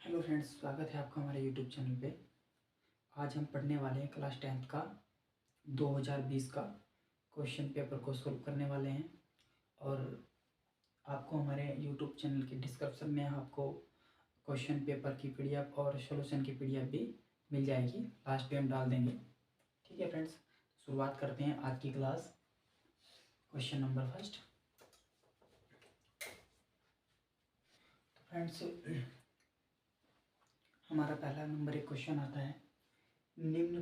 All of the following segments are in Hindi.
हेलो फ्रेंड्स, स्वागत है आपका हमारे यूट्यूब चैनल पे। आज हम पढ़ने वाले हैं क्लास 10th का 2020 का क्वेश्चन पेपर को सोल्व करने वाले हैं। और आपको हमारे यूट्यूब चैनल के डिस्क्रिप्शन में आपको क्वेश्चन पेपर की पीडीएफ और सॉल्यूशन की पीडीएफ भी मिल जाएगी। लास्ट पे हम डाल देंगे। ठीक है फ्रेंड्स, शुरुआत करते हैं आज की क्लास। Question number first. तो फ्रेंड्स, हमारा पहला नंबर एक क्वेश्चन आता है, निम्न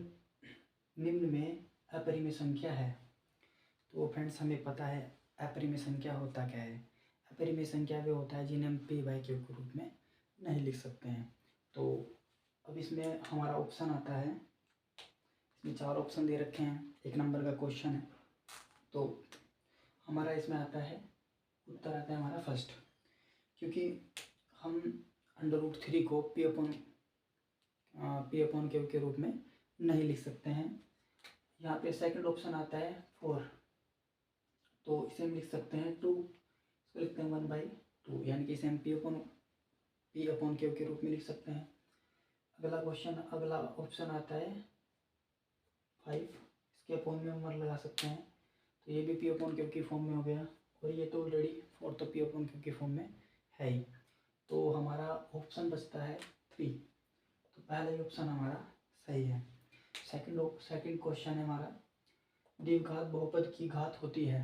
निम्न में अपरिमेय संख्या है। तो फ्रेंड्स, हमें पता है अपरिमेय संख्या होता क्या है। अपरिमेय संख्या वो होता है जिन्हें हम p बाई क्यू के रूप में नहीं लिख सकते हैं। तो अब इसमें हमारा ऑप्शन आता है, इसमें 4 ऑप्शन दे रखे हैं, 1 नंबर का क्वेश्चन है। तो हमारा इसमें आता है, उत्तर आता है हमारा फर्स्ट, क्योंकि हम √3 को p अपॉन क्यू के रूप में नहीं लिख सकते हैं। यहाँ पे सेकंड ऑप्शन आता है 4, तो इसे हम लिख सकते हैं 2, इसको लिखते हैं 1/2, यानी कि इसे हम p अपॉन क्यू के रूप में लिख सकते हैं। अगला ऑप्शन आता है 5, इसके अपॉन में हम 1 लगा सकते हैं, तो ये भी p अपॉन क्यू की फॉर्म में हो गया। और ये तो ऑलरेडी 4 तो p अपॉन क्यू की फॉर्म में है ही। तो हमारा ऑप्शन बचता है 3, तो पहला ही ऑप्शन हमारा सही है। सेकंड क्वेश्चन है हमारा, द्विघात बहुपद की घात होती है।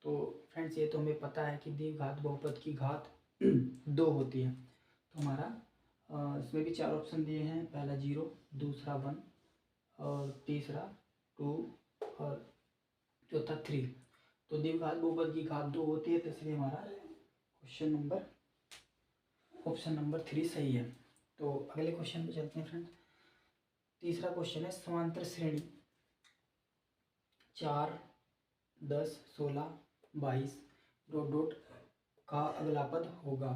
तो फ्रेंड्स, ये तो हमें पता है कि द्विघात बहुपद की घात 2 होती है। तो हमारा इसमें भी 4 ऑप्शन दिए हैं, पहला 0, दूसरा 1 और तीसरा 2 और चौथा 3। तो द्विघात बहुपद की घात 2 होती है, तो इसलिए हमारा ऑप्शन नंबर 3 सही है। तो अगले क्वेश्चन पे चलते हैं फ्रेंड्स। तीसरा क्वेश्चन है, समांतर श्रेणी 4, 10, 16, 22 ... का अगला पद होगा।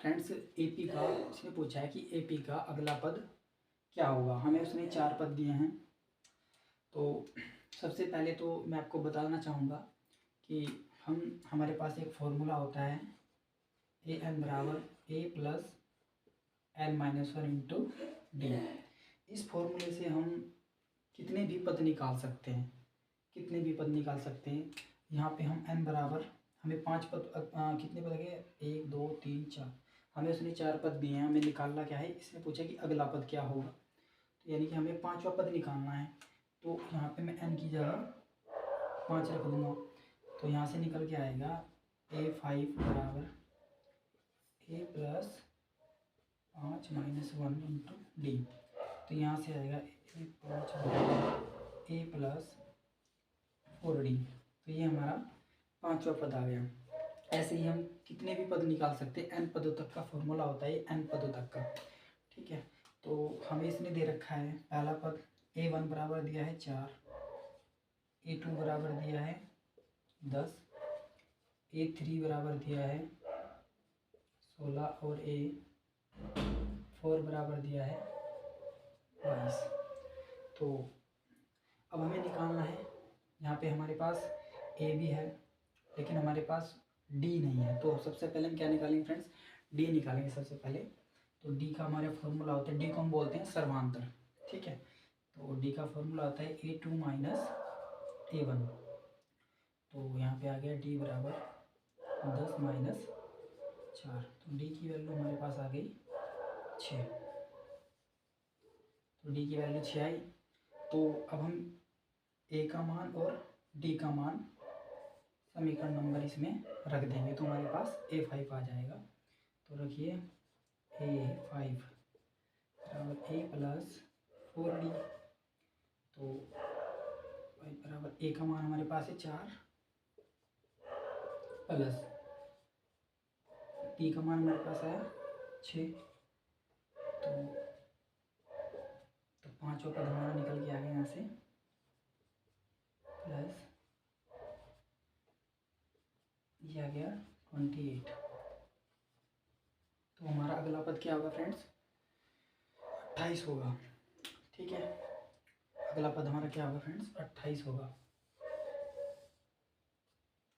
फ्रेंड्स, एपी का इसने पूछा है कि एपी का अगला पद क्या होगा। हमें उसने 4 पद दिए हैं। तो सबसे पहले तो मैं आपको बताना चाहूँगा कि हमारे पास एक फॉर्मूला होता है, an बराबर a plus n-1 into D. इस फॉर्मूले से हम कितने भी पद निकाल सकते हैं। यहाँ पे हम n बराबर, हमें 5 पद, कितने पद गए, 1 2 3 4, हमें उसने 4 पद दिए हैं। हमें निकालना क्या है, इसने पूछा कि अगला पद क्या होगा, तो यानी कि हमें 5वां पद निकालना है। तो यहाँ पे मैं n की जगह 5 रख दूँगा, तो यहाँ से निकल के आएगा a5 बराबर a प्लस 5-1 इंटू डी। तो यहाँ से आएगा a5 बराबर a प्लस 4d। तो ये हमारा 5वां पद आ गया। ऐसे ही हम कितने भी पद निकाल सकते हैं, n पदों तक का फॉर्मूला होता है, n पदों तक का। ठीक है, तो हमें इसने दे रखा है, पहला पद a1 बराबर दिया है 4, a2 बराबर दिया है 10, a3 बराबर दिया है 16 और a4 बराबर दिया है 22। तो अब हमें निकालना है, यहाँ पे हमारे पास a भी है लेकिन हमारे पास d नहीं है। तो सबसे पहले हम क्या निकालेंगे फ्रेंड्स, d निकालेंगे सबसे पहले। तो d का हमारा फॉर्मूला होता है, d को हम बोलते हैं सर्वांतर। ठीक है, तो d का फॉर्मूला होता है a2 माइनस a1। तो यहाँ पे आ गया d बराबर 10 माइनस 4, तो d की वैल्यू हमारे पास आ गई 6। तो d की वैल्यू 6 आई। तो अब हम a का मान और d का मान समीकरण नंबर इसमें रख देंगे, तो हमारे पास a5 आ जाएगा। तो रखिए a5 बराबर a प्लस 4d। तो बराबर a का मान हमारे पास है 4 प्लस d का मान हमारे पास आया 6। तो 5वां पद हमारा निकल के आ गया यहाँ से, प्लस ये आ गया 28। तो हमारा अगला पद क्या होगा फ्रेंड्स, 28 होगा। ठीक है, अगला पद हमारा क्या होगा फ्रेंड्स, 28 होगा।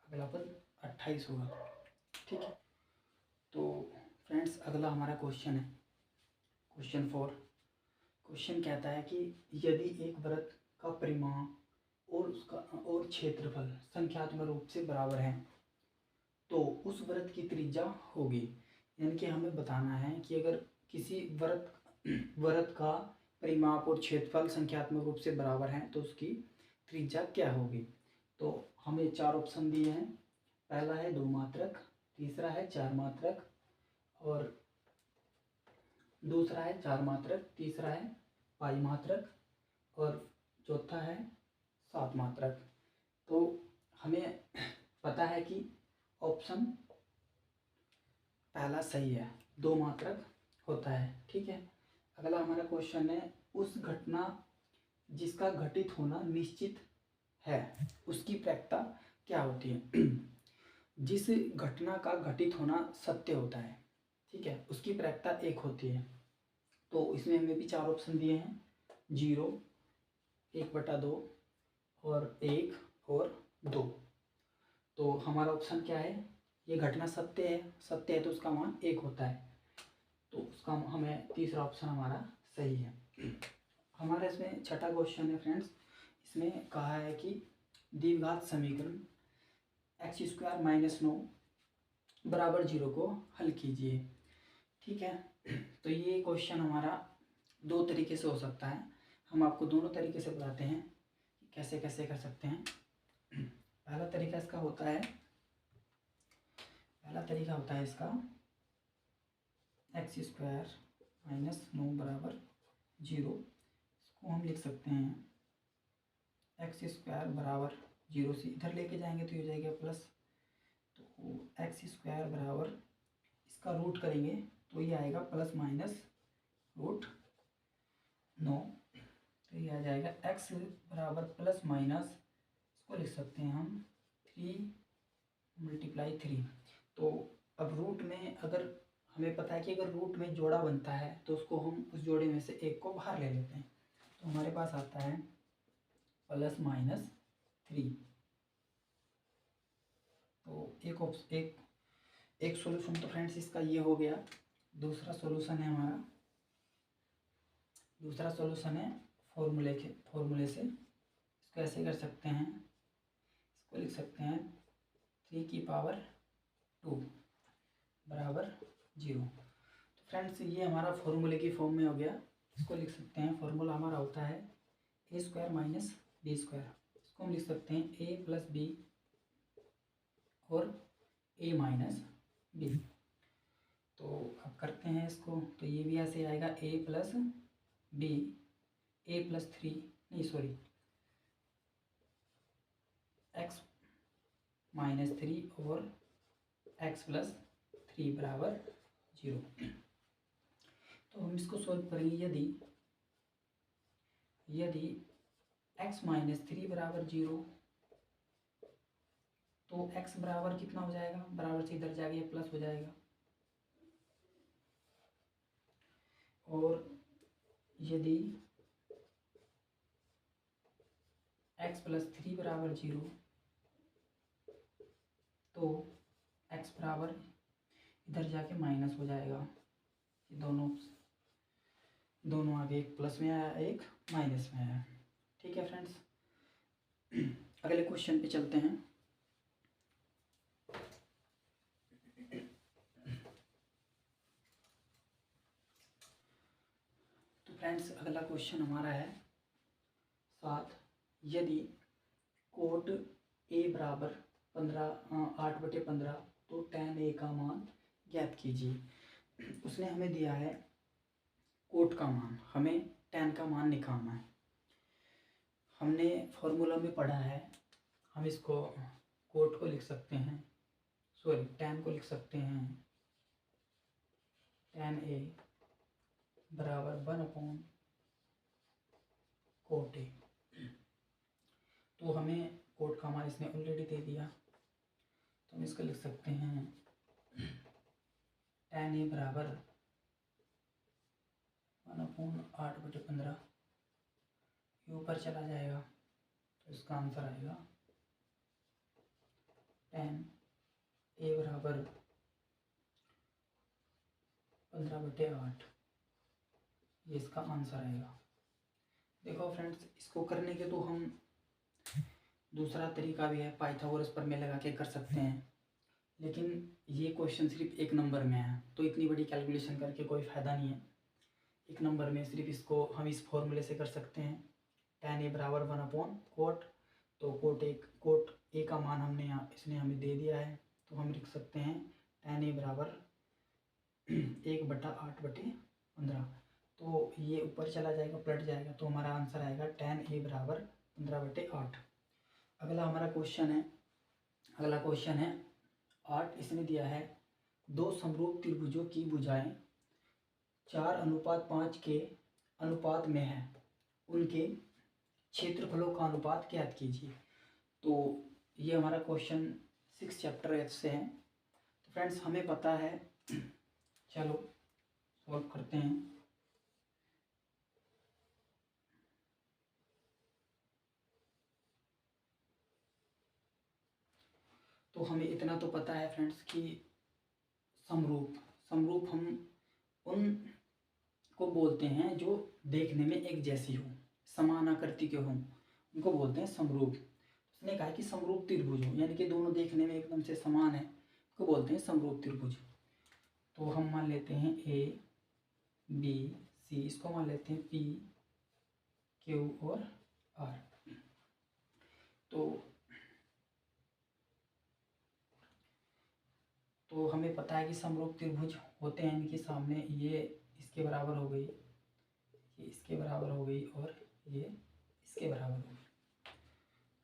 अगला पद 28 होगा। ठीक है, तो फ्रेंड्स फ्रेंड्स अगला हमारा क्वेश्चन है क्वेश्चन 4। क्वेश्चन कहता है कि यदि एक वृत्त का परिमाण और उसका और क्षेत्रफल संख्यात्मक रूप से बराबर है तो उस वृत्त की त्रिज्या होगी। यानी कि हमें बताना है कि अगर किसी वृत्त का परिमाप और क्षेत्रफल संख्यात्मक रूप से बराबर है तो उसकी त्रिज्या क्या होगी। तो हमें 4 ऑप्शन दिए हैं। पहला है 2 मात्रक, तीसरा है 4 मात्रक, और दूसरा है 4 मात्रक, तीसरा है पाई मात्रक, और चौथा है 7 मात्रक। तो हमें पता है कि ऑप्शन पहला सही है, 2 मात्रक होता है। ठीक है। अगला हमारा क्वेश्चन है उस घटना जिसका घटित होना निश्चित है उसकी प्रायिकता क्या होती है। जिस घटना का घटित होना सत्य होता है, ठीक है, उसकी प्रायिकता 1 होती है। तो इसमें हमें भी 4 ऑप्शन दिए हैं, 0, 1/2 और 1 और 2। तो हमारा ऑप्शन क्या है, ये घटना सत्य है तो उसका मान 1 होता है। तो उसका हमें तीसरा ऑप्शन हमारा सही है। हमारा इसमें छठा क्वेश्चन है फ्रेंड्स। इसमें कहा है कि द्विघात समीकरण x² - 9 = 0 को हल कीजिए। ठीक है। तो ये क्वेश्चन हमारा 2 तरीके से हो सकता है। हम आपको दोनों तरीके से बताते हैं कि कैसे कैसे कर सकते हैं। पहला तरीका इसका होता है इसका x² - 9 = 0। इसको हम लिख सकते हैं x² = 0 से इधर लेके जाएंगे तो ये हो जाएगा प्लस। तो x² बराबर इसका रूट करेंगे तो ये आएगा +- √9। तो ये आ जाएगा x बराबर +- इसको लिख सकते हैं हम 3 × 3। तो अब रूट में अगर हमें पता है कि अगर रूट में जोड़ा बनता है तो उसको हम उस जोड़े में से एक को बाहर ले लेते हैं। तो हमारे पास आता है +- 3। तो एक सॉल्यूशन तो फ्रेंड्स इसका ये हो गया। दूसरा सॉल्यूशन है फॉर्मूले से। इसको ऐसे कर सकते हैं, इसको लिख सकते हैं 3⁻² = 0। तो फ्रेंड्स ये हमारा फॉर्मूले की फॉर्म में हो गया। इसको लिख सकते हैं, फॉर्मूला हमारा होता है a² - b²। इसको हम लिख सकते हैं a + b और a - b। तो अब करते हैं इसको, तो ये भी ऐसे आएगा a + b, a + 3 नहीं सॉरी x - 3 और x + 3 = 0। तो हम इसको सॉल्व करेंगे। यदि x - 3 = 0 तो x बराबर कितना हो जाएगा, बराबर से इधर जाके प्लस हो जाएगा। और यदि x + 3 = 0 तो x बराबर इधर जाके माइनस हो जाएगा। दोनों आगे, एक प्लस में आया एक माइनस में आया। ठीक है फ्रेंड्स। अगले क्वेश्चन पे चलते हैं। तो फ्रेंड्स अगला क्वेश्चन हमारा है 7। यदि कोट a बराबर 8/15 तो tan a का मान ज्ञात कीजिए। उसने हमें दिया है कोट का मान, हमें tan का मान निकालना है। हमने फॉर्मूला में पढ़ा है, हम इसको कोट को लिख सकते हैं, सॉरी tan को लिख सकते हैं tan a बराबर 1/कोट a। तो हमें कोट का मान इसने ऑलरेडी दे दिया, तो हम इसको लिख सकते हैं tan a बराबर 1/8/15। ये ऊपर चला जाएगा तो इसका आंसर आएगा tan a बराबर 15/8, ये इसका आंसर आएगा। देखो फ्रेंड्स, इसको करने के तो हम दूसरा तरीका भी है, पाइथागोरस प्रमेय लगा के कर सकते हैं, लेकिन ये क्वेश्चन सिर्फ एक नंबर में है तो इतनी बड़ी कैलकुलेशन करके कोई फ़ायदा नहीं है। एक नंबर में सिर्फ इसको हम इस फॉर्मूले से कर सकते हैं, tan a बराबर 1/cot। तो कोट ए का मान हमने यहाँ इसने हमें दे दिया है, तो हम लिख सकते हैं tan a बराबर 1/8/15। तो ये ऊपर चला जाएगा, पलट जाएगा, तो हमारा आंसर आएगा tan a बराबर 15/8। अगला क्वेश्चन है 8। इसने दिया है दो समरूप त्रिभुजों की भुजाएं 4:5 के अनुपात में है, उनके क्षेत्रफलों का अनुपात ज्ञात कीजिए। तो ये हमारा क्वेश्चन 6 चैप्टर से है। तो फ्रेंड्स हमें पता है, चलो सॉल्व करते हैं। तो हमें इतना तो पता है फ्रेंड्स कि समरूप हम उन को बोलते हैं जो देखने में एक जैसी हो, समान आकृति के हों, उनको बोलते हैं समरूप। उसने कहा कि समरूप त्रिभुज हो, यानी कि दोनों देखने में एकदम से समान है, उसको बोलते हैं समरूप त्रिभुज। तो हम मान लेते हैं ए बी सी, इसको मान लेते हैं पी क्यू और आर। तो हमें पता है कि समरूप त्रिभुज होते हैं, इनके सामने ये इसके बराबर हो गई, ये इसके बराबर हो गई और ये इसके बराबर हो गई।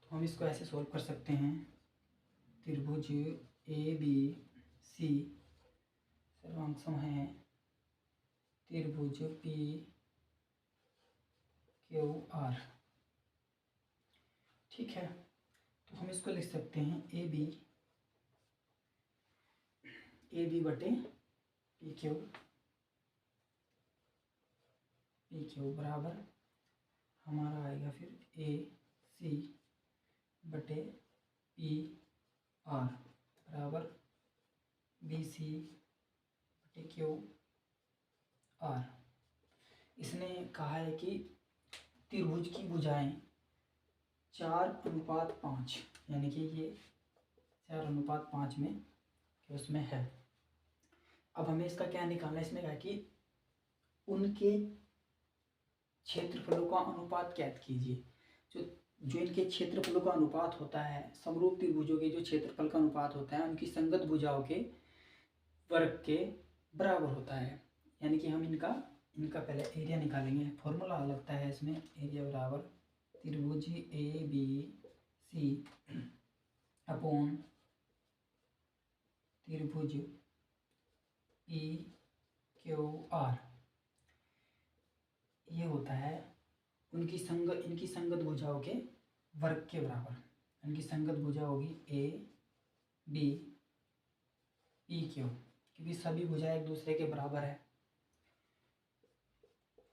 तो हम इसको ऐसे सोल्व कर सकते हैं, त्रिभुज ए बी सी सर्वांग सम है त्रिभुज पी क्यू आर। ठीक है, तो हम इसको लिख सकते हैं ए बी बटे पी क्यू बराबर हमारा आएगा फिर ए सी बटे पी आर बराबर बी सी बटे क्यू आर। इसने कहा है कि त्रिभुज की भुजाएं 4:5, यानी कि ये 4:5 में उसमें है। अब हमें इसका क्या निकालना है, इसने कहा कि उनके क्षेत्रफलों का अनुपात ज्ञात कीजिए। जो इनके क्षेत्रफलों का अनुपात होता है, समरूप त्रिभुजों के जो क्षेत्रफल का अनुपात होता है उनकी संगत भुजाओं के वर्ग के बराबर होता है। यानी कि हम इनका पहले एरिया निकालेंगे। फॉर्मूला लगता है इसमें, एरिया बराबर त्रिभुज ए बी सी अपॉन त्रिभुज पी क्यू आर। ये होता है इनकी संगत भुजाओं के वर्ग के बराबर। इनकी संगत भुजा होगी ए बी पी क्यू, क्योंकि सभी भुजाएं एक दूसरे के बराबर है।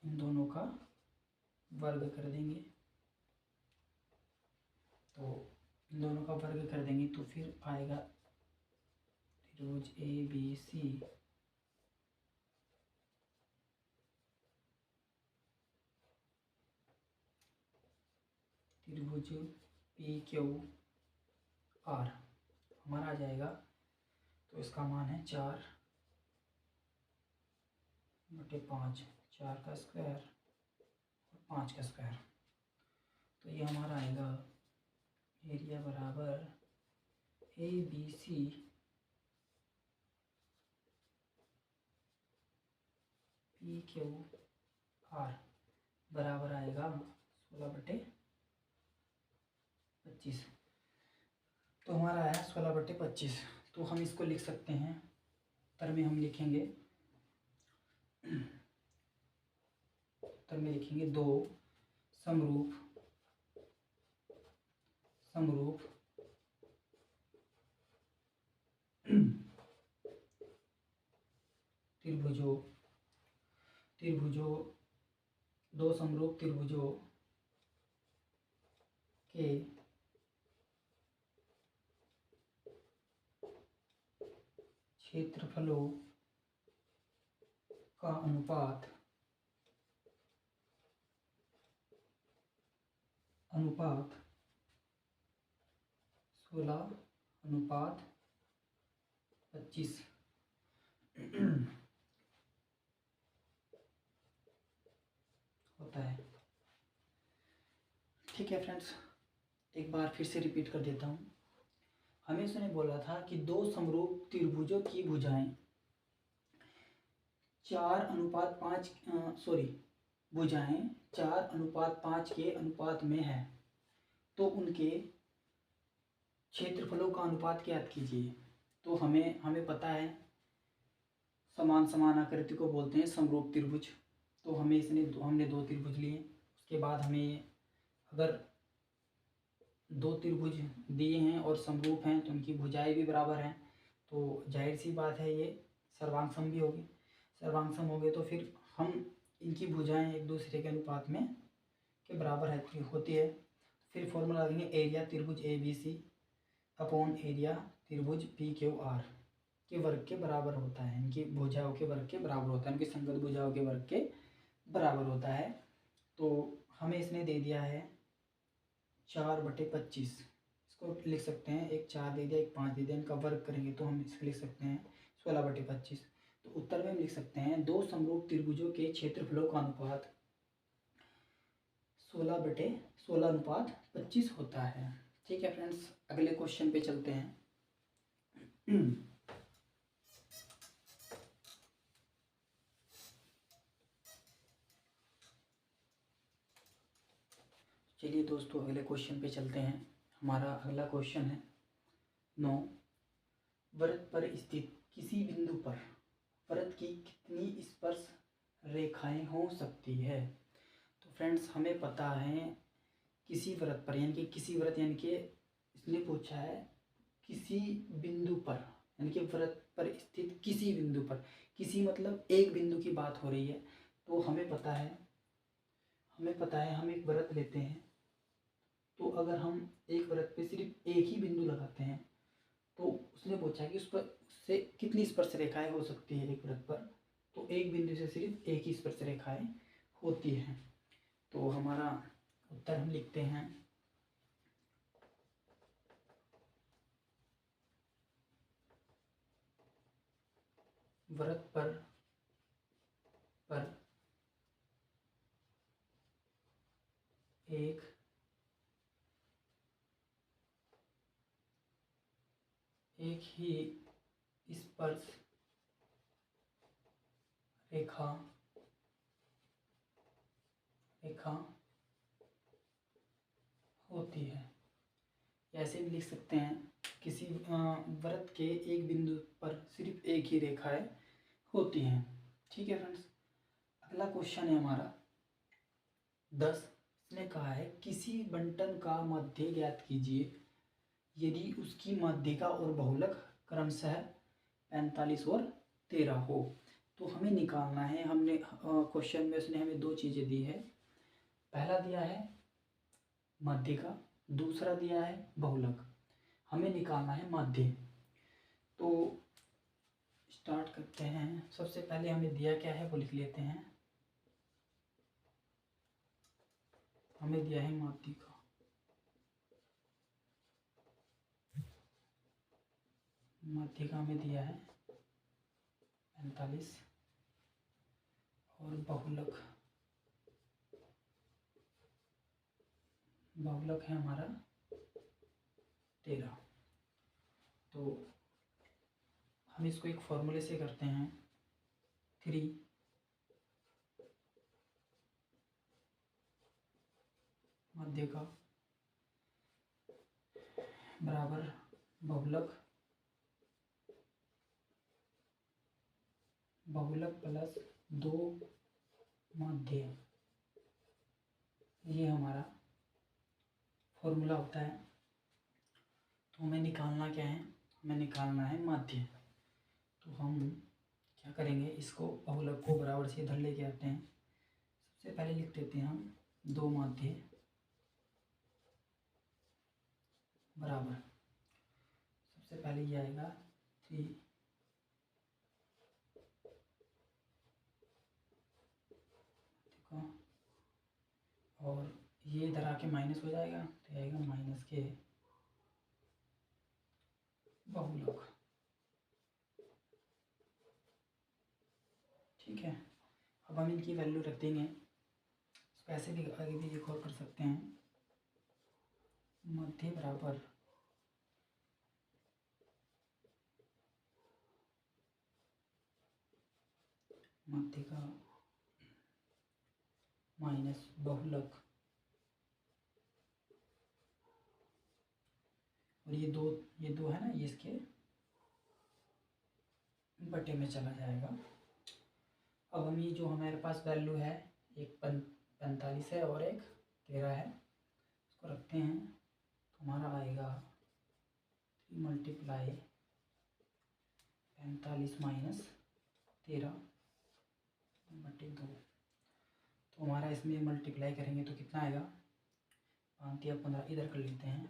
इन दोनों का वर्ग कर देंगे, तो इन दोनों का वर्ग कर देंगे तो फिर आएगा त्रिभुज ए बी सी त्रिभुज पी क्यू आर हमारा आ जाएगा। तो इसका मान है 4/5, 4 का स्क्वायर और 5 का स्क्वायर। तो ये हमारा आएगा एरिया बराबर A B C P Q R बराबर आएगा 16/25। तो हमारा आया 16/25। तो हम इसको लिख सकते हैं, उत्तर में हम लिखेंगे, दो समरूप दो समरूप त्रिभुजों के क्षेत्रफलों का अनुपात अनुपात 16:25 होता है। ठीक है फ्रेंड्स, एक बार फिर से रिपीट कर देता हूँ। हमें उसने बोला था कि दो समरूप त्रिभुजों की भुजाएं 4:5 के अनुपात में है, तो उनके क्षेत्रफलों का अनुपात ज्ञात कीजिए। तो हमें पता है समान समान आकृति को बोलते हैं समरूप त्रिभुज। तो हमने दो त्रिभुज लिए। उसके बाद हमें अगर दो त्रिभुज दिए हैं और समरूप हैं तो उनकी भुजाएं भी बराबर हैं, तो जाहिर सी बात है ये सर्वांग भी होगी। सर्वांग हो गए तो फिर हम इनकी भुजाएं एक दूसरे के अनुपात में के बराबर होती है। फिर फॉर्मूला लगेंगे एरिया त्रिभुज ABC अपॉन एरिया त्रिभुज PQR के वर्ग के बराबर होता है। इनकी भुजाओं के वर्ग के बराबर होता है, इनकी संगत भुजाओं के वर्ग के बराबर होता है। तो हमें इसने दे दिया है 4/25। इसको लिख सकते हैं, एक 4 दे दिया, एक 5 दे दिया, इनका वर्ग करेंगे तो हम इसको लिख सकते हैं 16/25। तो उत्तर में हम लिख सकते हैं दो समरूप त्रिभुजों के क्षेत्रफलों का अनुपात 16/16:25 होता है। ठीक है फ्रेंड्स, अगले क्वेश्चन पे चलते हैं। चलिए दोस्तों, अगले क्वेश्चन पे चलते हैं। हमारा अगला क्वेश्चन है 9। वृत्त पर स्थित किसी बिंदु पर वृत्त की कितनी स्पर्श रेखाएं हो सकती है? तो फ्रेंड्स, हमें पता है किसी वृत्त पर यानी कि इसने पूछा है किसी बिंदु पर, यानी कि वृत्त पर स्थित किसी बिंदु पर। किसी मतलब एक बिंदु की बात हो रही है। तो हमें पता है हम एक वृत्त लेते हैं। तो अगर हम एक वृत्त पे सिर्फ एक ही बिंदु लगाते हैं तो उसने पूछा है कि उस पर उससे कितनी स्पर्श रेखाएं हो सकती है एक वृत्त पर। तो एक बिंदु से सिर्फ एक ही स्पर्श रेखाएं होती हैं। तो हमारा उत्तर हम लिखते हैं वृत्त पर एक ही स्पर्श रेखा होती है। ऐसे भी लिख सकते हैं किसी वृत्त के एक बिंदु पर सिर्फ एक ही रेखाएं होती हैं। ठीक है फ्रेंड्स, अगला क्वेश्चन है हमारा 10। इसने कहा है किसी बंटन का माध्य ज्ञात कीजिए यदि उसकी माध्यिका और बहुलक क्रमशः 45 और 13 हो। तो हमें निकालना है, हमने क्वेश्चन में उसने हमें दो चीज़ें दी है। पहला दिया है माध्यिका, दूसरा दिया है बहुलक। हमें निकालना है माध्य। तो स्टार्ट करते हैं। सबसे पहले हमें दिया क्या है वो लिख लेते हैं। हमें दिया है माध्यिका। माध्यिका में दिया है 45 और बहुलक है हमारा 13। तो हम इसको एक फॉर्मूले से करते हैं। 3 माध्यिका बराबर बहुलक प्लस 2 माध्य, ये हमारा फॉर्मूला होता है। तो हमें निकालना क्या है? हमें निकालना है माध्य। तो हम क्या करेंगे, इसको बहुलक को बराबर से इधर लेके आते हैं। सबसे पहले लिख देते हैं हम 2 माध्य बराबर, सबसे पहले ये आएगा 3 ये इधर आके माइनस हो जाएगा, तो आएगा माइनस के बहुलक। ठीक है, अब हम इनकी वैल्यू रख देंगे। इसको ऐसे भी आगे भी एक और कर सकते हैं, मध्य बराबर मध्य का माइनस बहुलक, और ये दो है ना, ये इसके बटे में चला जाएगा। अब हम ये जो हमारे पास वैल्यू है, एक 45 है और एक 13 है, इसको रखते हैं, तो हमारा आएगा 3 मल्टीप्लाई 45 माइनस 13 बटे 2। तो हमारा इसमें मल्टीप्लाई करेंगे तो कितना आएगा, 5 या 15, इधर कर लेते हैं,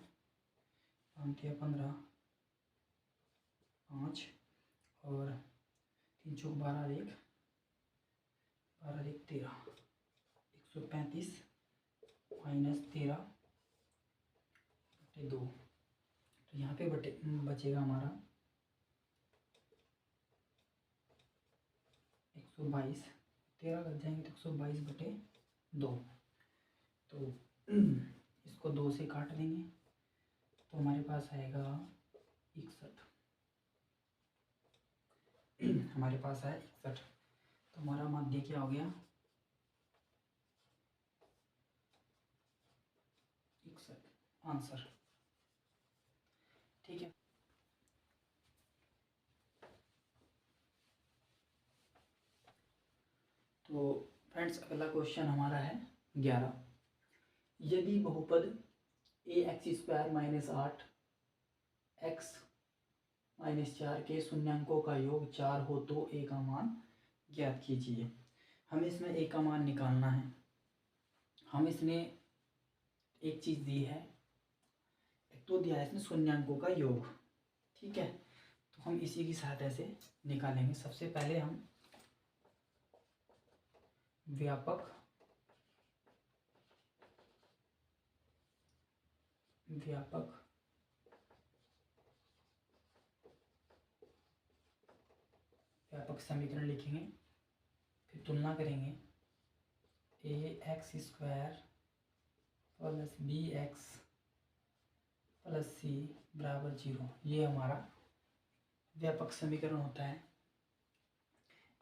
5 या 15, 5 और 3 चौक 12, 1 12 1 13, 135 माइनस 13 बटे 2। तो यहाँ पे बचेगा हमारा 122, 13 कट जाएंगे तो 122 बटे 2। तो इसको 2 से काट देंगे, तो हमारे पास आएगा 61, हमारे पास है 61। तो हमारा माध्य क्या हो गया, 61 आंसर। ठीक है, तो फ्रेंड्स अगला क्वेश्चन हमारा है 11। यदि बहुपद ax² माइनस 8 x माइनस 4 के शून्यांकों का योग 4 हो तो a का मान ज्ञात कीजिए। हमें इसमें a का मान निकालना है। हम इसमें एक चीज़ दी है, एक तो दिया है इसमें शून्यांकों का योग। ठीक है, तो हम इसी की सहायता से निकालेंगे। सबसे पहले हम व्यापक समीकरण लिखेंगे, फिर तुलना करेंगे। ax² plus bx plus c बराबर 0, ये हमारा व्यापक समीकरण होता है।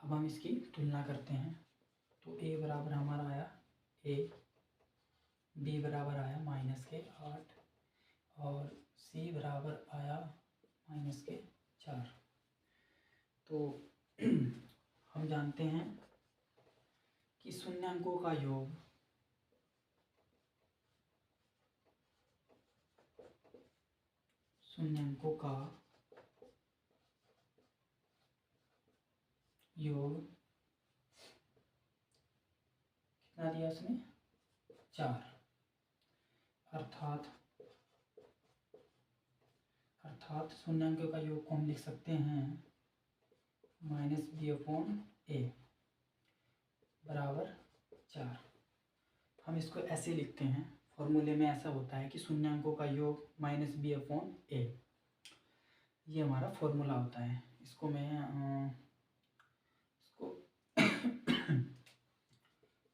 अब हम इसकी तुलना करते हैं, तो a बराबर हमारा आया a, b बराबर आया माइनस के 8 और c बराबर आया माइनस के 4। तो हम जानते हैं कि शून्यांकों का योग कितना दिया उसने, 4। अर्थात शून्यांकों का योग को हम लिख सकते हैं -b/a बराबर 4। हम इसको ऐसे लिखते हैं, फॉर्मूले में ऐसा होता है कि शून्यांकों का योग -b/a, ये हमारा फॉर्मूला होता है। इसको मैं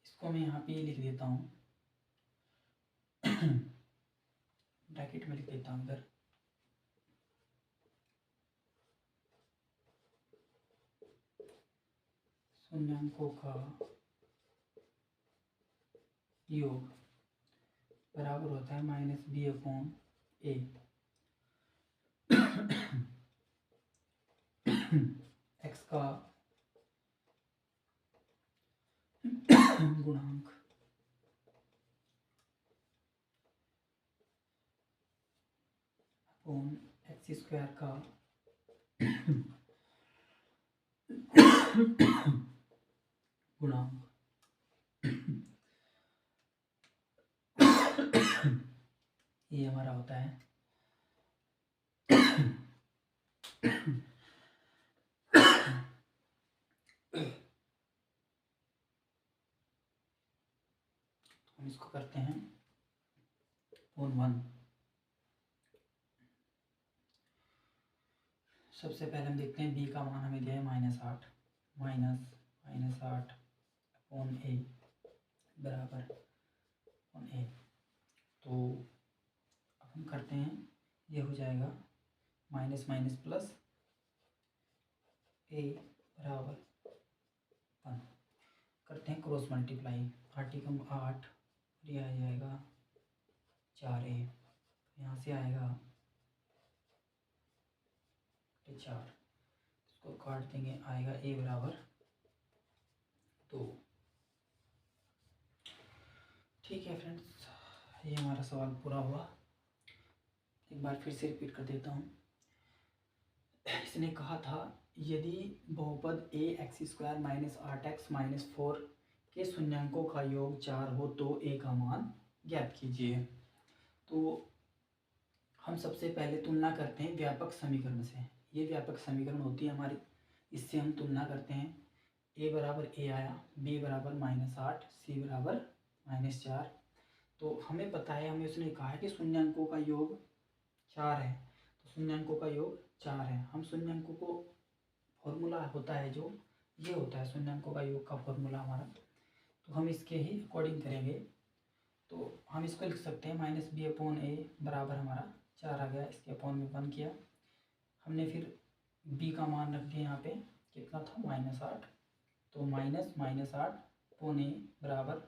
इसको मैं यहाँ पे लिख देता हूँ, ब्रैकेट में लिख देता हूँ इधर। शून्यांकों का योग बराबर होता है -b/a। x का गुणांक अपॉन x² का गुणांक। ये हमारा होता है हम इसको करते हैं 1। सबसे पहले हम देखते हैं बी का मान हमें दिया है -8 -8/a बराबर a। तो अब हम करते हैं, ये हो जाएगा माइनस माइनस प्लस a बराबर 1। करते हैं क्रॉस मल्टीप्लाई, 8 × 8, ये आ जाएगा 4a, यहाँ से आएगा 4, इसको काट देंगे, आएगा a बराबर 2। ठीक है फ्रेंड्स, ये हमारा सवाल पूरा हुआ। एक बार फिर से रिपीट कर देता हूँ। इसने कहा था यदि बहुपद ax² - 8x - 4 के शून्यांकों का योग 4 हो तो a का मान ज्ञात कीजिए। तो हम सबसे पहले तुलना करते हैं व्यापक समीकरण से। ये व्यापक समीकरण होती है हमारी, इससे हम तुलना करते हैं। a बराबर a आया, b बराबर -8, c बराबर -4। तो हमें पता है, हमें उसने कहा है कि शून्यांकों का योग 4 है, तो शून्यांकों का योग 4 है। हम शून्यांकों को फॉर्मूला होता है जो ये होता है, शून्यांकों का योग का फॉर्मूला हमारा, तो हम इसके ही अकॉर्डिंग करेंगे। तो हम इसको लिख सकते हैं -b/a बराबर हमारा 4 आ गया, इसके अपॉन में 1 किया हमने, फिर b का मान रख दिया यहाँ पे, कितना था -8, तो -8/a बराबर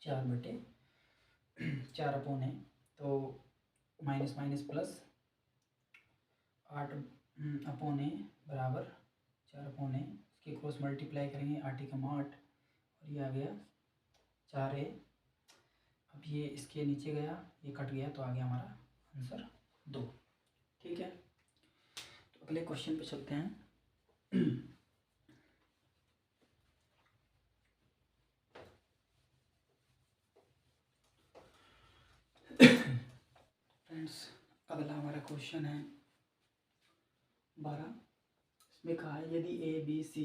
4/4/a, तो माइनस माइनस प्लस 8/a बराबर 4/a, इसके क्रॉस मल्टीप्लाई करेंगे, 8 × 8 और ये आ गया 4a। अब ये इसके नीचे गया, ये कट गया, तो आ गया हमारा आंसर 2। ठीक है, तो अगले क्वेश्चन पे चलते हैं। फ्रेंड्स, अगला हमारा क्वेश्चन है 12। इसमें कहा है यदि ए बी सी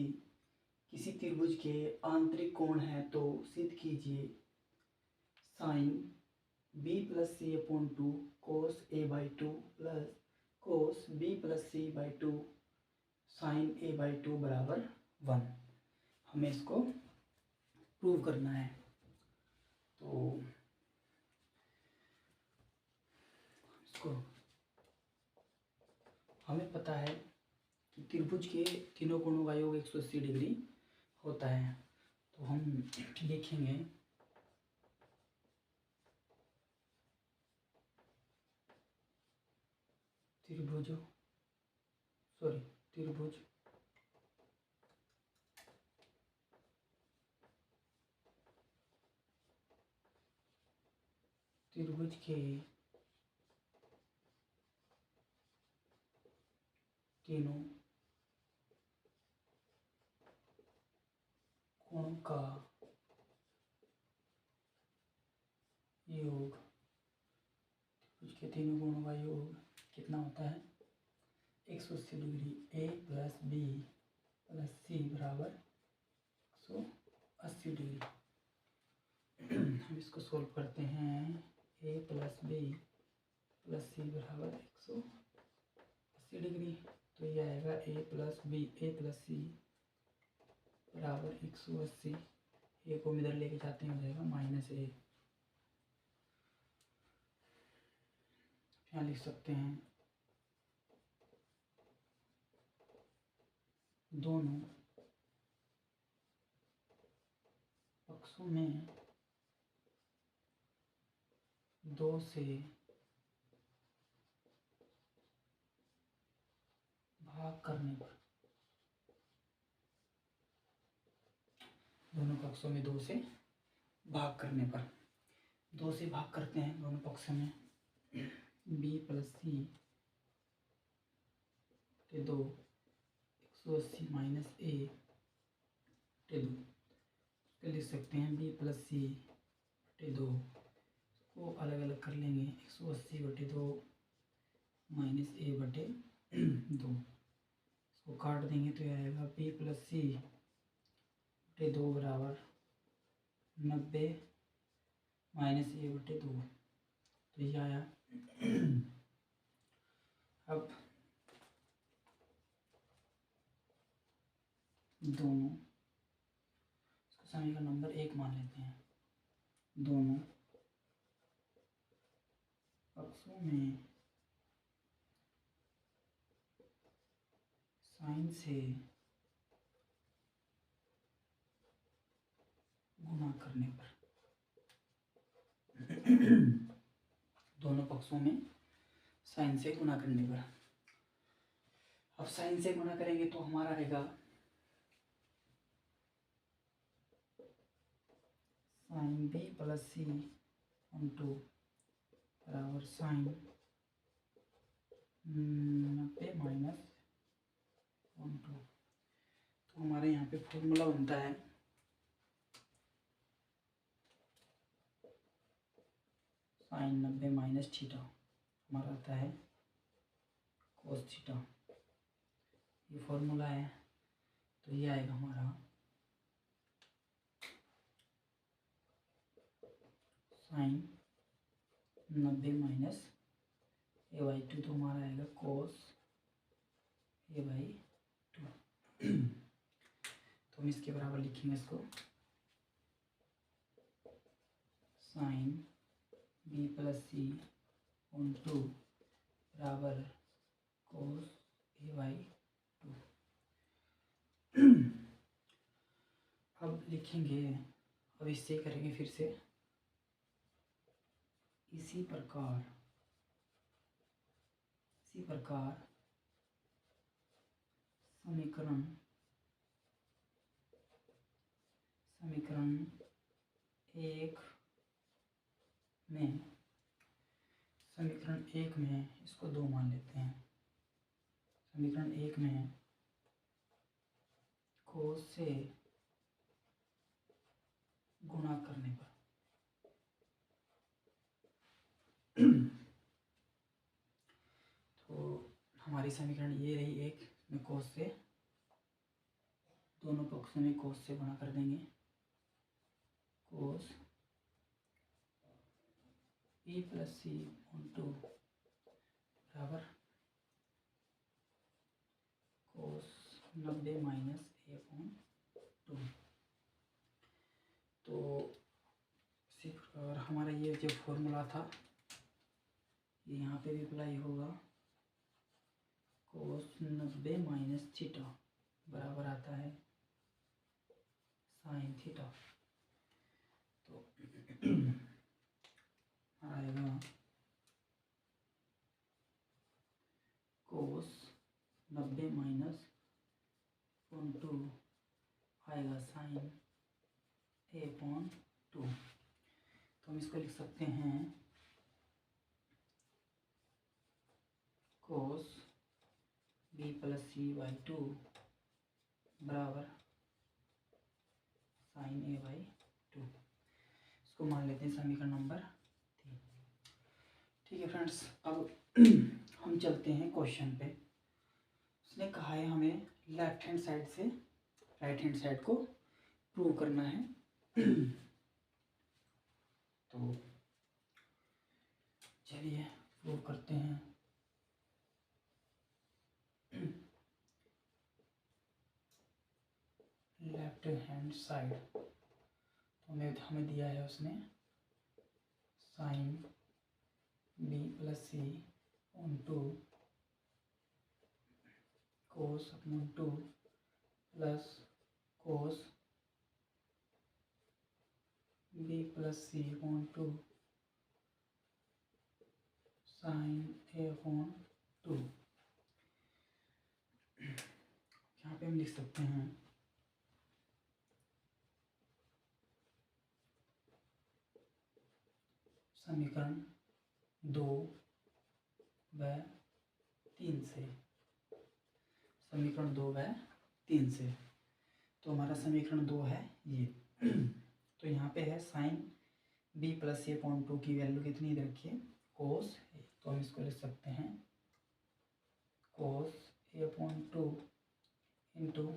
किसी त्रिभुज के आंतरिक कोण है तो सिद्ध कीजिए साइन b+c/2 cos a/2 प्लस cos b+c/2 sin a/2 बराबर 1। हमें इसको प्रूव करना है। तो इसको हमें पता है कि त्रिभुज के तीनों कोणों का योग 180 डिग्री होता है। तो हम लिखेंगे त्रिभुज के तीनों कोणों का योग, त्रिभुज के तीनों कोणों का योग कितना होता है 180 डिग्री। a + b + c बराबर 180 डिग्री। हम इसको सोल्व करते हैं, a + b + c बराबर 180 डिग्री। तो ये आएगा a + c बराबर 180। a को इधर लेके जाते हैं, हो जाएगा -a। यहाँ लिख सकते हैं दोनों पक्षों में 2 से भाग करने पर, दोनों पक्षों में 2 से भाग करने पर, 2 से भाग करते हैं दोनों पक्षों में, b + c के 2 180 - a/2, इसको लिख सकते हैं b + c/2 को अलग अलग कर लेंगे, 180/2 - a/2, इसको काट देंगे तो यह आएगा b + c/2 बराबर 90 - a/2। तो तो ये आया। अब दोनों समीकरण नंबर 1 मान लेते हैं। दोनों पक्षों में साइन से गुणा करने पर दोनों पक्षों में साइन से गुणा करने पर, अब साइन से गुणा करेंगे तो हमारा रहेगा sine B plus C on two बराबर साइन 90 माइनस ऑन टू। तो हमारे यहाँ पे फॉर्मूला बनता है साइन 90 माइनस थीटा, हमारा आता है कोस थीटा। ये फॉर्मूला है, तो ये आएगा हमारा साइन 90 माइनस ए बाई 2, तो हमारा आएगा कोस ए बाई 2। तो हम इसके बराबर लिखेंगे इसको sine B plus C on 2 बराबर कोस ए बाई 2। अब लिखेंगे, अब इससे करेंगे फिर से इसी प्रकार समीकरण एक में इसको 2 मान लेते हैं। समीकरण 1 में कोस से गुणा करने पर तो हमारी समीकरण ये रही एक में कोस से, दोनों पक्षों में कोस से गुणा कर देंगे। Cos B plus C on 2 बराबर कोस 90 माइनस ए अपॉन 2। तो इसी प्रकार हमारा ये जो फॉर्मूला था ये यहाँ पे भी अप्लाई होगा। कोस 90 माइनस थीटा बराबर आता है साइन थीटा। तो आएगा कोस 90 माइनस 2 आएगा साइन ए अपॉन 2। तो हम इसको लिख सकते हैं cos B plus C by 2 बराबर साइन ए बाई 2। इसको मान लेते हैं समीकरण नंबर 3। ठीक है फ्रेंड्स, अब हम चलते हैं क्वेश्चन पे। उसने कहा है हमें लेफ्ट हैंड साइड से राइट हैंड साइड को प्रूव करना है। तो चलिए प्रूव करते हैं। लेफ्ट हैंड साइड तो हमें दिया है उसने sine B plus C on 2 cos upon 2 plus cos B plus C upon 2 sine A upon 2। यहाँ पे हम लिख सकते हैं समीकरण 2 व 3 से। समीकरण 2 व 3 से तो हमारा समीकरण 2 है ये। तो यहाँ पे है sign B plus C upon 2 की वैल्यू कितनी दे रखी है कोस ए। तो हम इसको लिख सकते हैं कोस ए अपॉन 2 इंटू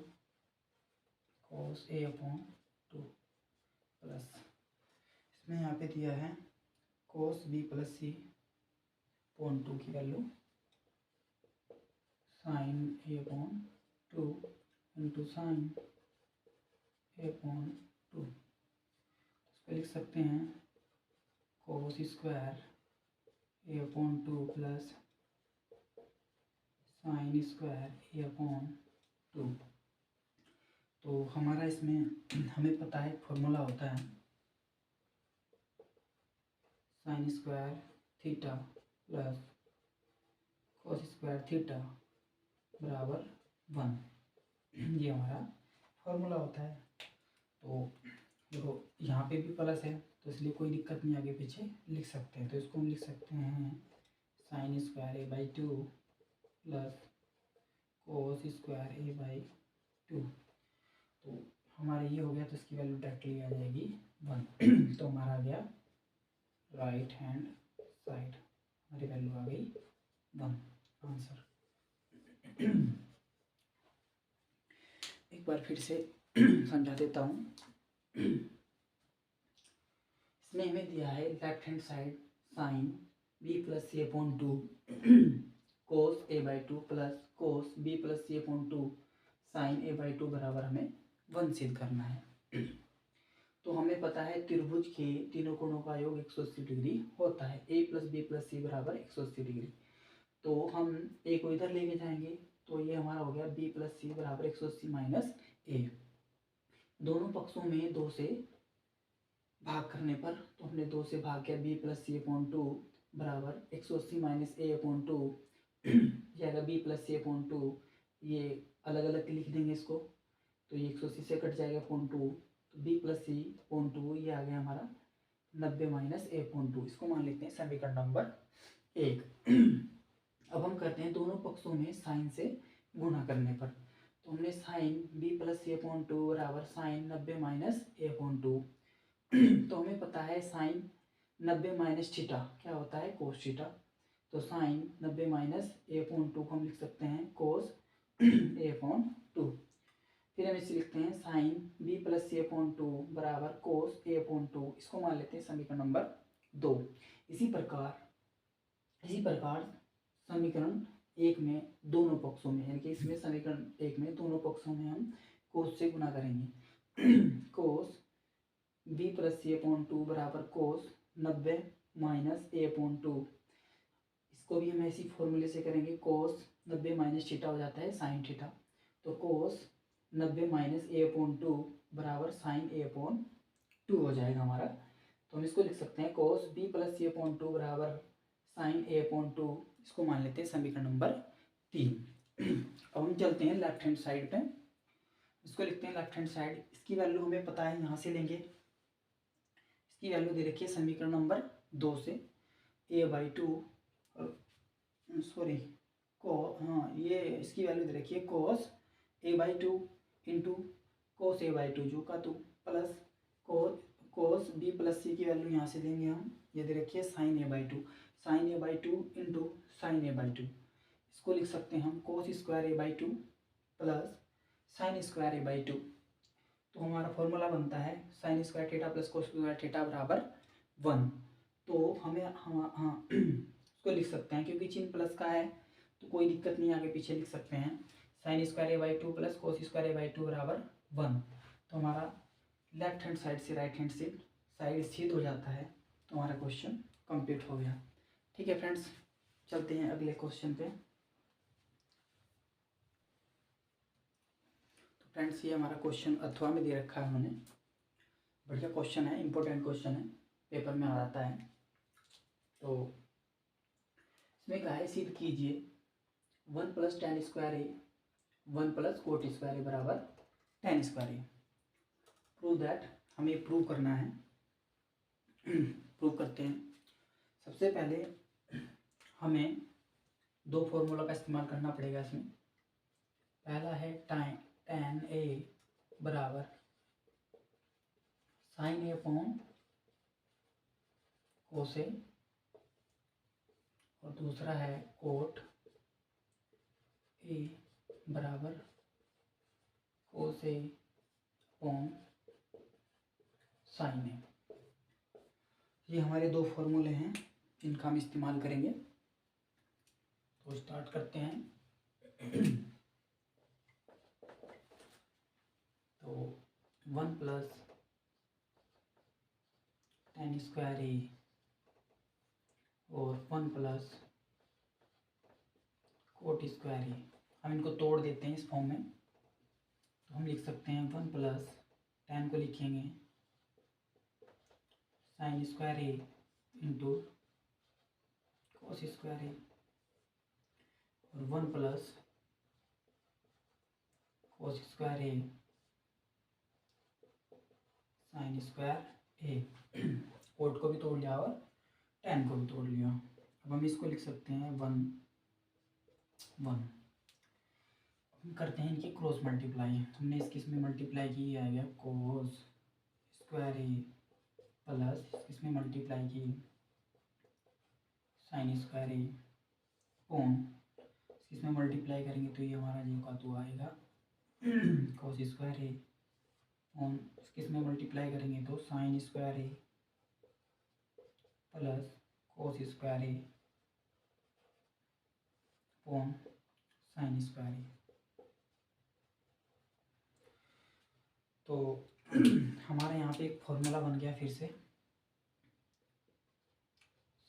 कोस ए अपॉन 2 प्लस इसमें यहाँ पे दिया है कोस बी प्लस सी अपॉन 2 की value sign A upon 2 into sine A upon 2, इसको लिख सकते हैं कोस स्क्वायर ए अपॉन 2 प्लस साइन स्क्वायर ए अपॉन 2। तो हमारा इसमें हमें पता है फॉर्मूला होता है sine square theta plus cos square theta बराबर 1, ये हमारा फॉर्मूला होता है। तो देखो यहाँ पे भी प्लस है तो इसलिए कोई दिक्कत नहीं, आगे पीछे लिख सकते हैं। तो इसको हम लिख सकते हैं sign square A by 2 plus cos square A by 2। तो हमारा ये हो गया, तो इसकी वैल्यू डायरेक्टली आ जाएगी 1। तो हमारा आ गया राइट हैंड साइड, हमारी वैल्यू आ गई 1, आंसर। एक बार फिर से समझा देता हूँ। इसमें हमें दिया है left hand side sine B plus C upon 2 cos A by 2 plus cos B plus C upon 2 sine A by 2 बराबर हमें 1 सिद्ध करना है। तो हमें पता है त्रिभुज के तीनों कोणों का योग 180 डिग्री होता है, ए प्लस बी प्लस सी बराबर 180 डिग्री। तो हम ए को इधर लेके जाएंगे, तो ये हमारा हो गया बी प्लस सी बराबर 180 माइनस ए। दोनों पक्षों में 2 से भाग करने पर, तो हमने 2 से भाग किया, बी प्लस सी अपॉन 2 बराबर 180 माइनस ए अपॉन 2 जाएगा बी प्लस सी अपॉन 2। ये अलग अलग लिख देंगे इसको, तो ये 180 से कट जाएगा अपॉन 2, तो बी प्लस सी अपॉन 2 ये आ गया हमारा 90 माइनस ए अपॉन 2। इसको मान लेते हैं समीकरण नंबर 1। अब हम करते हैं दोनों पक्षों में साइन से गुणा करने पर, तो हमने sign B plus C upon 2 बराबर साइन 90 माइनस ए अपॉन 2। तो हमें पता है साइन 90 माइनस थीटा क्या होता है, कोस थीटा। तो साइन 90 माइनस ए अपॉन 2 को हम लिख सकते हैं कोस ए अपॉन 2। फिर हम इसे लिखते हैं sign B plus C upon 2 बराबर कोस ए अपॉन 2। इसको मान लेते हैं समीकरण नंबर 2। इसी प्रकार समीकरण 1 में दोनों पक्षों में, यानी कि इसमें समीकरण 1 में दोनों पक्षों में हम कोस से गुणा करेंगे। कोस बी प्लस सी अपॉन 2 बराबर कोस 90 माइनस ए अपॉन 2। इसको भी हम ऐसी फॉर्मूले से करेंगे, कोस 90 माइनस थीटा हो जाता है साइन थीटा, तो कोस 90 माइनस ए अपॉन 2 बराबर साइन ए अपॉन 2 हो जाएगा हमारा। तो हम इसको लिख सकते हैं cos B plus C upon 2 बराबर साइन ए अपॉन 2। इसको मान लेते हैं समीकरण नंबर 3। अब हम चलते हैं लेफ्ट हैंड साइड पे, इसको लिखते हैं लेफ्ट हैंड साइड। इसकी वैल्यू हमें पता है, यहाँ से लेंगे। इसकी वैल्यू दे रखी है समीकरण नंबर 2 से ए बाई 2, सॉरी को हाँ ये इसकी वैल्यू दे रखी है cos A by 2 into cos A by 2 जो का 2 plus cos B plus C की वैल्यू यहाँ से लेंगे हम, ये दे रखी है sine A by 2, sine A by 2 into sine A by 2। इसको लिख सकते हैं हम cos square A by 2 plus sine square A by 2। तो हमारा फॉर्मूला बनता है sine square theta plus cos square theta बराबर 1। तो हमें हाँ इसको लिख सकते हैं, क्योंकि चिन्ह प्लस का है तो कोई दिक्कत नहीं, आगे पीछे लिख सकते हैं। Sign square A by 2 plus cos square A by 2 बराबर 1। तो हमारा लेफ्ट हैंड साइड से राइट हैंड साइड सिद्ध हो जाता है। तो हमारा क्वेश्चन कंप्लीट हो गया। ठीक है फ्रेंड्स, चलते हैं अगले क्वेश्चन पे। तो फ्रेंड्स ये हमारा क्वेश्चन अथवा में दे रखा है उन्होंने, बढ़िया क्वेश्चन है, इंपॉर्टेंट क्वेश्चन है, पेपर में आ जाता है। तो इसमें कहा है सिद्ध कीजिए 1 प्लस tan स्क्वायर ए 1 प्लस कोट स्क्वायर ए बराबर tan square A. Prove that, हमें प्रूव करना है। प्रूव करते हैं। सबसे पहले हमें 2 फॉर्मूला का इस्तेमाल करना पड़ेगा इसमें। पहला है tan ए बराबर साइन ए अपॉन कोस ए, और दूसरा है कोट ए बराबर कोस ए अपॉन साइन ए। ये हमारे 2 फॉर्मूले हैं जिनका हम इस्तेमाल करेंगे। तो स्टार्ट करते हैं। तो 1 प्लस tan स्क्वायर ए और 1 प्लस कोट स्क्वायर ए, हम इनको तोड़ देते हैं इस फॉर्म में। तो हम लिख सकते हैं 1 प्लस tan को लिखेंगे sign square A into cos square ए और 1 प्लस कोस स्क्वायर ए साइन स्क्वायर ए। कोट को भी तोड़ लिया और tan को भी तोड़ लिया। अब हम इसको लिख सकते हैं 1 1। हम करते हैं इनकी क्रॉस मल्टीप्लाई। हमने इसकी इसमें मल्टीप्लाई की आएगा कोस स्क्वायर ए प्लस इसमें मल्टीप्लाई की साइन स्क्वायर ए पॉन इसमें मल्टीप्लाई करेंगे तो ये हमारा जो का तो आएगा कोस स्क्वायर ए पॉन इसमें मल्टीप्लाई करेंगे तो sign square A plus cos square A pawn sign square A. तो हमारे यहाँ पे एक फॉर्मूला बन गया फिर से,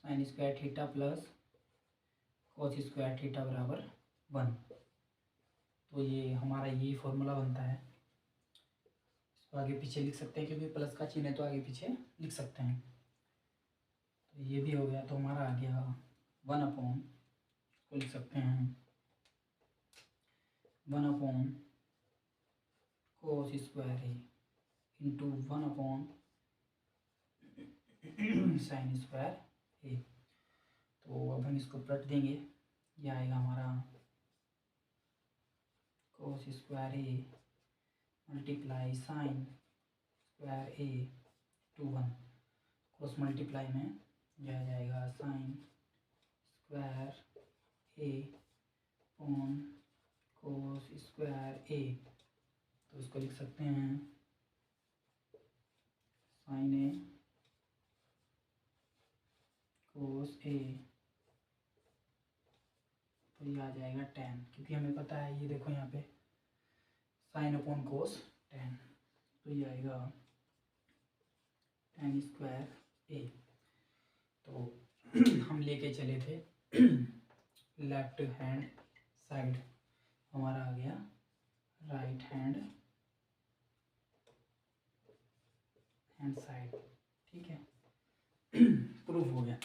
sign square theta plus cos square theta बराबर 1। तो ये हमारा ये फॉर्मूला बनता है। इसको आगे पीछे लिख सकते हैं क्योंकि प्लस का चिन्ह है तो आगे पीछे लिख सकते हैं। तो ये भी हो गया। तो हमारा आ गया 1 अपॉन, इसको लिख सकते हैं 1 upon cos square A into 1 upon sine square A. तो अब हम इसको पलट देंगे, ये आएगा हमारा cos square A multiply sine square A to 1। Cos multiply में यह आ जाएगा sine square A upon cos square A. तो इसको लिख सकते हैं साइन ए कोस ए। तो ये आ जाएगा tan, क्योंकि हमें पता है ये देखो यहाँ पे साइन अपॉन कोस tan। तो ये आएगा tan स्क्वायर ए। तो हम लेके चले थे लेफ्ट हैंड साइड, हमारा आ गया राइट हैंड साइड। ठीक है, प्रूफ हो गया।